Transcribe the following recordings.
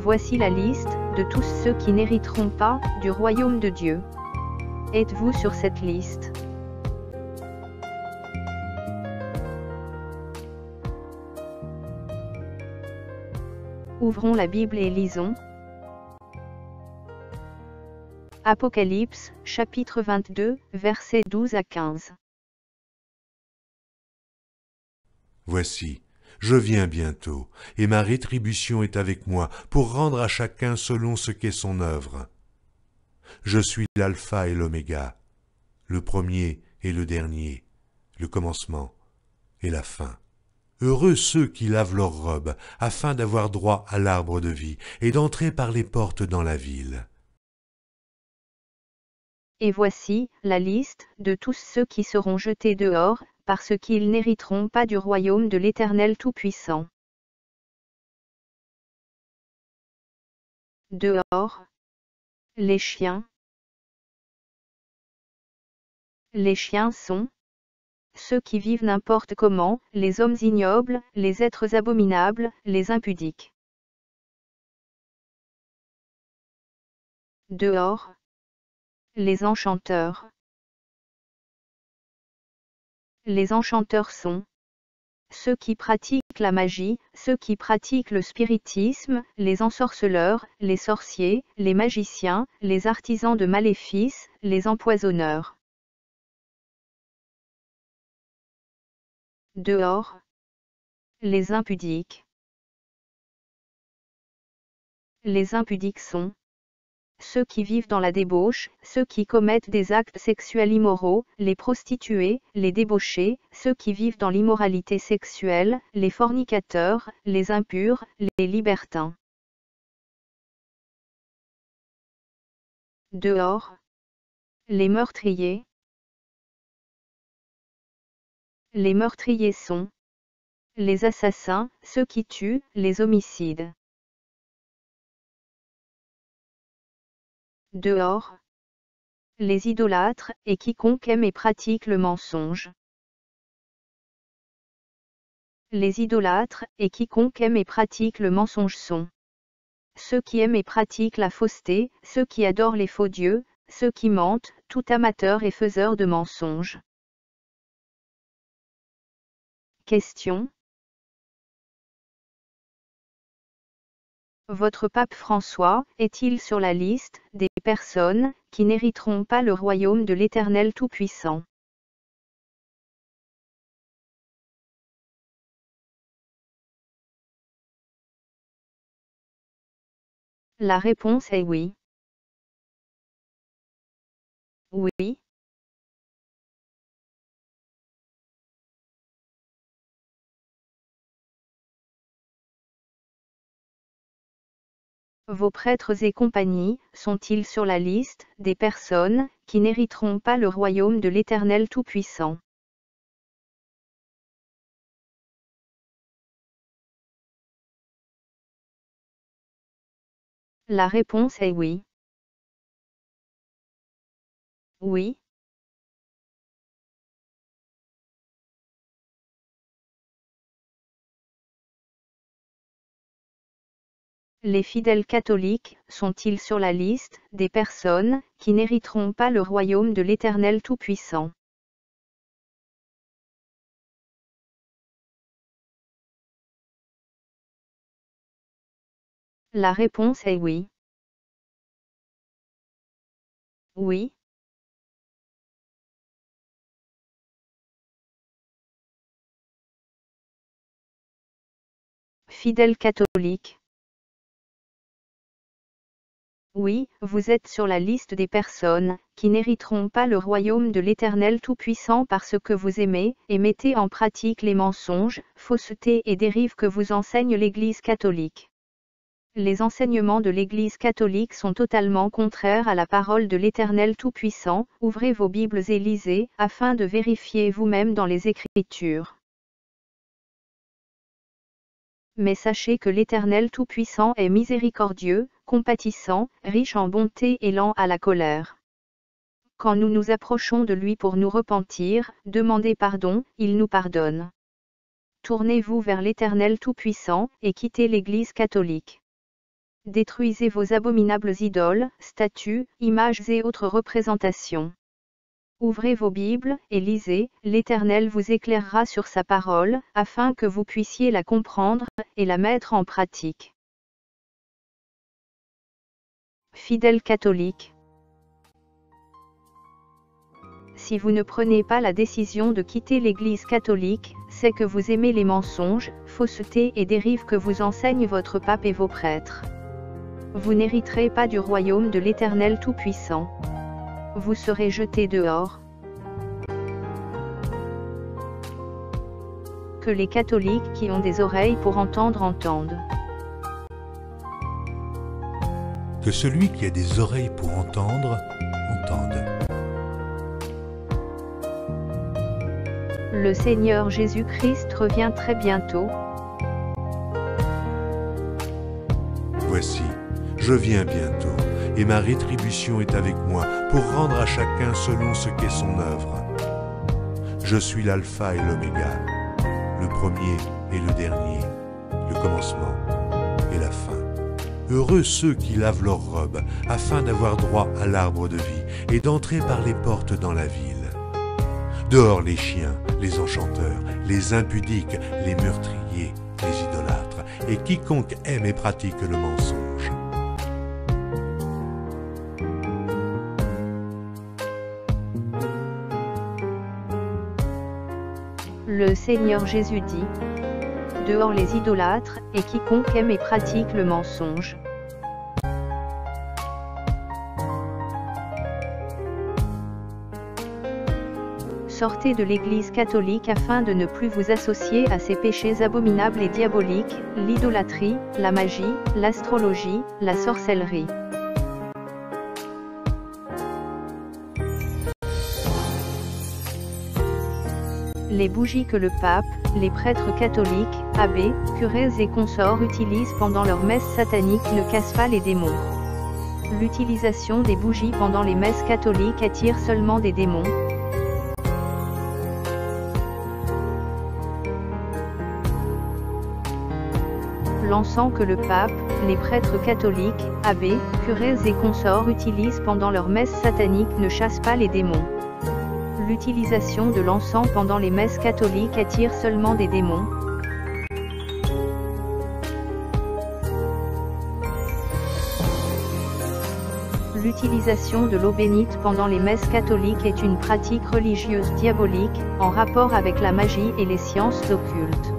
Voici la liste de tous ceux qui n'hériteront pas du royaume de Dieu. Êtes-vous sur cette liste? Ouvrons la Bible et lisons. Apocalypse, chapitre 22, versets 12 à 15. Voici, je viens bientôt, et ma rétribution est avec moi, pour rendre à chacun selon ce qu'est son œuvre. Je suis l'alpha et l'oméga, le premier et le dernier, le commencement et la fin. Heureux ceux qui lavent leurs robes, afin d'avoir droit à l'arbre de vie, et d'entrer par les portes dans la ville. Et voici la liste de tous ceux qui seront jetés dehors, parce qu'ils n'hériteront pas du royaume de l'Éternel Tout-Puissant. Dehors, les chiens. Les chiens sont ceux qui vivent n'importe comment, les hommes ignobles, les êtres abominables, les impudiques. Dehors, les enchanteurs. Les enchanteurs sont ceux qui pratiquent la magie, ceux qui pratiquent le spiritisme, les ensorceleurs, les sorciers, les magiciens, les artisans de maléfices, les empoisonneurs. Dehors, les impudiques. Les impudiques sont ceux qui vivent dans la débauche, ceux qui commettent des actes sexuels immoraux, les prostituées, les débauchés, ceux qui vivent dans l'immoralité sexuelle, les fornicateurs, les impurs, les libertins. Dehors, les meurtriers. Les meurtriers sont les assassins, ceux qui tuent, les homicides. Dehors, les idolâtres, et quiconque aime et pratique le mensonge. Les idolâtres, et quiconque aime et pratique le mensonge sont ceux qui aiment et pratiquent la fausseté, ceux qui adorent les faux dieux, ceux qui mentent, tout amateur et faiseur de mensonges. Question. Votre pape François est-il sur la liste des personnes qui n'hériteront pas le royaume de l'Éternel Tout-Puissant? La réponse est oui. Oui. Vos prêtres et compagnie sont-ils sur la liste des personnes qui n'hériteront pas le royaume de l'Éternel Tout-Puissant? La réponse est oui. Oui. Les fidèles catholiques sont-ils sur la liste des personnes qui n'hériteront pas le royaume de l'Éternel Tout-Puissant? La réponse est oui. Oui. Fidèles catholiques. Oui, vous êtes sur la liste des personnes qui n'hériteront pas le royaume de l'Éternel Tout-Puissant parce que vous aimez et mettez en pratique les mensonges, faussetés et dérives que vous enseigne l'Église catholique. Les enseignements de l'Église catholique sont totalement contraires à la parole de l'Éternel Tout-Puissant. Ouvrez vos Bibles et lisez, afin de vérifier vous-même dans les Écritures. Mais sachez que l'Éternel Tout-Puissant est miséricordieux, compatissant, riche en bonté et lent à la colère. Quand nous nous approchons de lui pour nous repentir, demander pardon, il nous pardonne. Tournez-vous vers l'Éternel Tout-Puissant, et quittez l'Église catholique. Détruisez vos abominables idoles, statues, images et autres représentations. Ouvrez vos Bibles et lisez, l'Éternel vous éclairera sur sa parole, afin que vous puissiez la comprendre et la mettre en pratique. Fidèles catholiques. Si vous ne prenez pas la décision de quitter l'Église catholique, c'est que vous aimez les mensonges, faussetés et dérives que vous enseignent votre pape et vos prêtres. Vous n'hériterez pas du royaume de l'Éternel Tout-Puissant. Vous serez jetés dehors. Que les catholiques qui ont des oreilles pour entendre entendent. Que celui qui a des oreilles pour entendre, entende. Le Seigneur Jésus-Christ revient très bientôt. Voici, je viens bientôt, et ma rétribution est avec moi, pour rendre à chacun selon ce qu'est son œuvre. Je suis l'alpha et l'oméga, le premier et le dernier, le commencement et la fin. Heureux ceux qui lavent leurs robes, afin d'avoir droit à l'arbre de vie, et d'entrer par les portes dans la ville. Dehors les chiens, les enchanteurs, les impudiques, les meurtriers, les idolâtres, et quiconque aime et pratique le mensonge. Le Seigneur Jésus dit: dehors les idolâtres, et quiconque aime et pratique le mensonge. Sortez de l'Église catholique afin de ne plus vous associer à ces péchés abominables et diaboliques, l'idolâtrie, la magie, l'astrologie, la sorcellerie. Les bougies que le pape, les prêtres catholiques, abbés, curés et consorts utilisent pendant leurs messes sataniques ne cassent pas les démons. L'utilisation des bougies pendant les messes catholiques attire seulement des démons. L'encens que le pape, les prêtres catholiques, abbés, curés et consorts utilisent pendant leurs messes sataniques ne chasse pas les démons. L'utilisation de l'encens pendant les messes catholiques attire seulement des démons. L'utilisation de l'eau bénite pendant les messes catholiques est une pratique religieuse diabolique, en rapport avec la magie et les sciences occultes.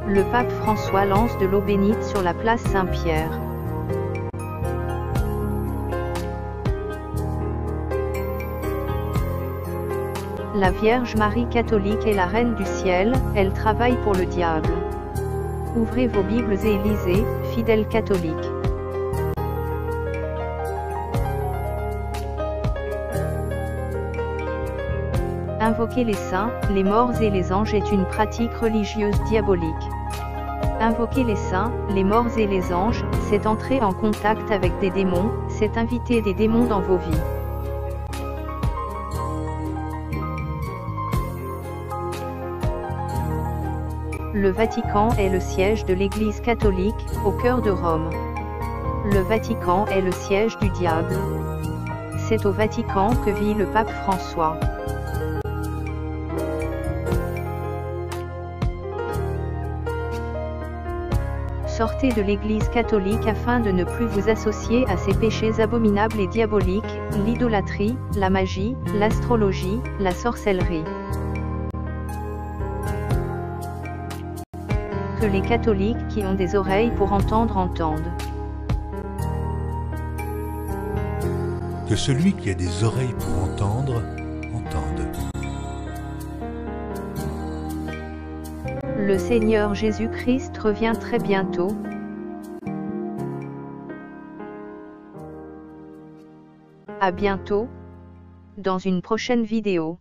Le pape François lance de l'eau bénite sur la place Saint-Pierre. La Vierge Marie catholique est la Reine du ciel, elle travaille pour le diable. Ouvrez vos Bibles et lisez, fidèles catholiques. Invoquer les saints, les morts et les anges est une pratique religieuse diabolique. Invoquer les saints, les morts et les anges, c'est entrer en contact avec des démons, c'est inviter des démons dans vos vies. Le Vatican est le siège de l'Église catholique, au cœur de Rome. Le Vatican est le siège du diable. C'est au Vatican que vit le pape François. Sortez de l'Église catholique afin de ne plus vous associer à ces péchés abominables et diaboliques, l'idolâtrie, la magie, l'astrologie, la sorcellerie. Que les catholiques qui ont des oreilles pour entendre entendent. Que celui qui a des oreilles pour entendre, entende. Le Seigneur Jésus-Christ revient très bientôt. À bientôt, dans une prochaine vidéo.